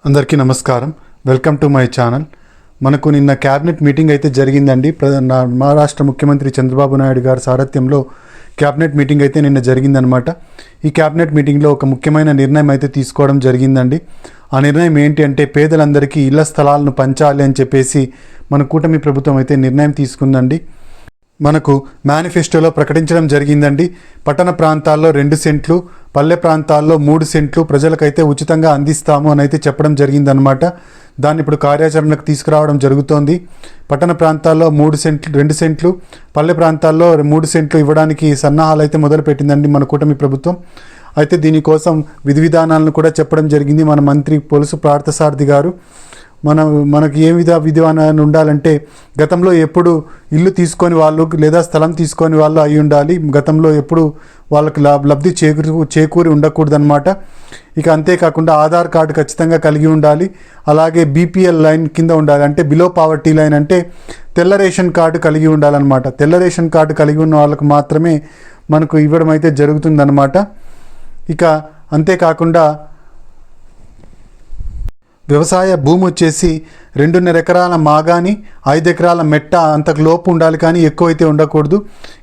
అందరికీ నమస్కారం. Welcome to my channel. మనకు నిన్న క్యాబినెట్ మీటింగ్ అయితే జరిగిందండి. మహారాష్ట్ర ముఖ్యమంత్రి చంద్రబాబు నాయుడు గారి సారథ్యంలో క్యాబినెట్ మీటింగ్ అయితే నిన్న జరిగిందనమాట. ఈ క్యాబినెట్ మీటింగ్లో ఒక ముఖ్యమైన నిర్ణయం అయితే తీసుకోవడం జరిగిందండి. ఆ నిర్ణయం ఏంటి అంటే పేదలందరికీ ఇళ్ల స్థలాలను పంచాలి అని చెప్పేసి మన కూటమి ప్రభుత్వం అయితే నిర్ణయం తీసుకుందండి. మనకు మేనిఫెస్టోలో ప్రకటించడం జరిగిందండి. పట్టణ ప్రాంతాల్లో 2 సెంట్లు, పల్లె ప్రాంతాల్లో 3 సెంట్లు ప్రజలకైతే ఉచితంగా అందిస్తాము అని అయితే చెప్పడం జరిగిందనమాట. దాన్ని ఇప్పుడు కార్యాచరణకు తీసుకురావడం జరుగుతోంది. పట్టణ ప్రాంతాల్లో 2 సెంట్లు, పల్లె ప్రాంతాల్లో 3 సెంట్లు ఇవ్వడానికి సన్నాహాలు అయితే మొదలుపెట్టిందండి మన కూటమి ప్రభుత్వం. అయితే దీనికోసం విధి విధానాలను కూడా చెప్పడం జరిగింది మన మంత్రి పొలుసు పార్థసారథి గారు. మనకి ఏ విధానాన్ని ఉండాలంటే గతంలో ఎప్పుడు ఇల్లు తీసుకొని వాళ్ళు లేదా స్థలం తీసుకొని వాళ్ళు అయి ఉండాలి. గతంలో ఎప్పుడు వాళ్ళకి లబ్ధి చేకూరి ఉండకూడదన్నమాట. ఇక అంతేకాకుండా ఆధార్ కార్డు ఖచ్చితంగా కలిగి ఉండాలి. అలాగే బీపీఎల్ లైన్ కింద ఉండాలి, అంటే బిలో పావర్టీ లైన్, అంటే తెల్ల రేషన్ కార్డు కలిగి ఉండాలన్నమాట. తెల్ల రేషన్ కార్డు కలిగి ఉన్న వాళ్ళకు మాత్రమే మనకు ఇవ్వడం అయితే జరుగుతుందన్నమాట. ఇక అంతేకాకుండా వ్యవసాయ భూమి వచ్చేసి 2.5 ఎకరాల మాగాని 5 ఎకరాల మెట్ట అంతకు లోపు ఉండాలి, కానీ ఎక్కువైతే ఉండకూడదు.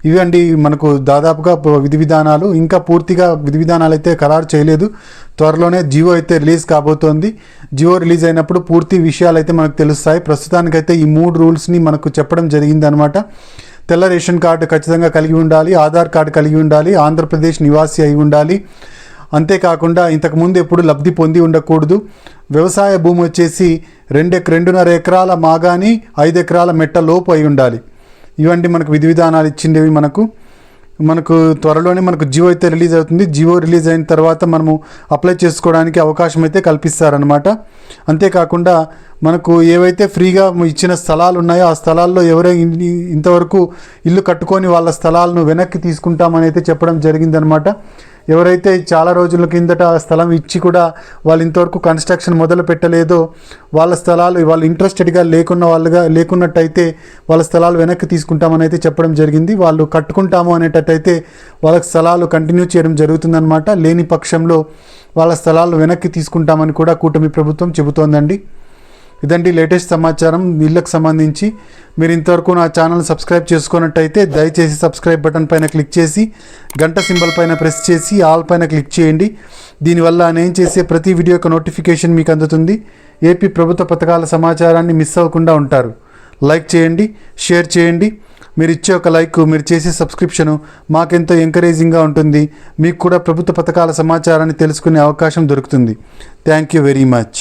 ఇవండి మనకు దాదాపుగా విధి విధానాలు. ఇంకా పూర్తిగా విధి విధానాలు అయితే ఖరారు చేయలేదు. త్వరలోనే జియో అయితే రిలీజ్ కాబోతోంది. జియో రిలీజ్ అయినప్పుడు పూర్తి విషయాలు అయితే మనకు తెలుస్తాయి. ప్రస్తుతానికైతే ఈ 3 రూల్స్ని మనకు చెప్పడం జరిగిందనమాట. తెల్ల రేషన్ కార్డు ఖచ్చితంగా కలిగి ఉండాలి, ఆధార్ కార్డు కలిగి ఉండాలి, ఆంధ్రప్రదేశ్ నివాసి అయి ఉండాలి. అంతేకాకుండా ఇంతకుముందు ఎప్పుడు లబ్ధి పొంది ఉండకూడదు. వ్యవసాయ భూమి వచ్చేసి 2.5 ఎకరాల మాగాని 5 ఎకరాల మెట్ట లోపు అయి ఉండాలి. ఇవంటి మనకు విధి విధానాలు ఇచ్చిండేవి. మనకు త్వరలోనే మనకు జియో అయితే రిలీజ్ అవుతుంది. జియో రిలీజ్ అయిన తర్వాత మనము అప్లై చేసుకోవడానికి అవకాశం అయితే కల్పిస్తారనమాట. అంతేకాకుండా మనకు ఏవైతే ఫ్రీగా ఇచ్చిన స్థలాలు ఉన్నాయో ఆ స్థలాల్లో ఇంతవరకు ఇల్లు కట్టుకొని వాళ్ళ స్థలాలను వెనక్కి తీసుకుంటామని అయితే చెప్పడం జరిగిందనమాట. ఎవరైతే చాలా రోజుల కిందట స్థలం ఇచ్చి కూడా వాళ్ళు ఇంతవరకు కన్స్ట్రక్షన్ మొదలు పెట్టలేదో వాళ్ళ స్థలాలు వాళ్ళు ఇంట్రెస్టెడ్గా లేకున్నట్టయితే వాళ్ళ స్థలాలు వెనక్కి తీసుకుంటామని అయితే చెప్పడం జరిగింది. వాళ్ళు కట్టుకుంటాము అనేటట్టయితే వాళ్ళ స్థలాలు కంటిన్యూ చేయడం జరుగుతుందన్నమాట. లేని పక్షంలో వాళ్ళ స్థలాలు వెనక్కి తీసుకుంటామని కూడా కూటమి ప్రభుత్వం చెబుతోందండి. ఇదండి లేటెస్ట్ సమాచారం ఇళ్ళకు సంబంధించి. మీరు ఇంతవరకు నా ఛానల్ సబ్స్క్రైబ్ చేసుకున్నట్టయితే దయచేసి సబ్స్క్రైబ్ బటన్ పైన క్లిక్ చేసి గంట సింబల్ పైన ప్రెస్ చేసి ఆల్ పైన క్లిక్ చేయండి. దీనివల్ల నేను చేసే ప్రతి వీడియో యొక్క నోటిఫికేషన్ మీకు అందుతుంది. ఏపీ ప్రభుత్వ పథకాల సమాచారాన్ని మిస్ అవ్వకుండా ఉంటారు. లైక్ చేయండి, షేర్ చేయండి. మీరు ఇచ్చే ఒక లైక్, మీరు చేసే సబ్స్క్రిప్షను మాకెంతో ఎంకరేజింగ్గా ఉంటుంది. మీకు కూడా ప్రభుత్వ పథకాల సమాచారాన్ని తెలుసుకునే అవకాశం దొరుకుతుంది. Thank you very much.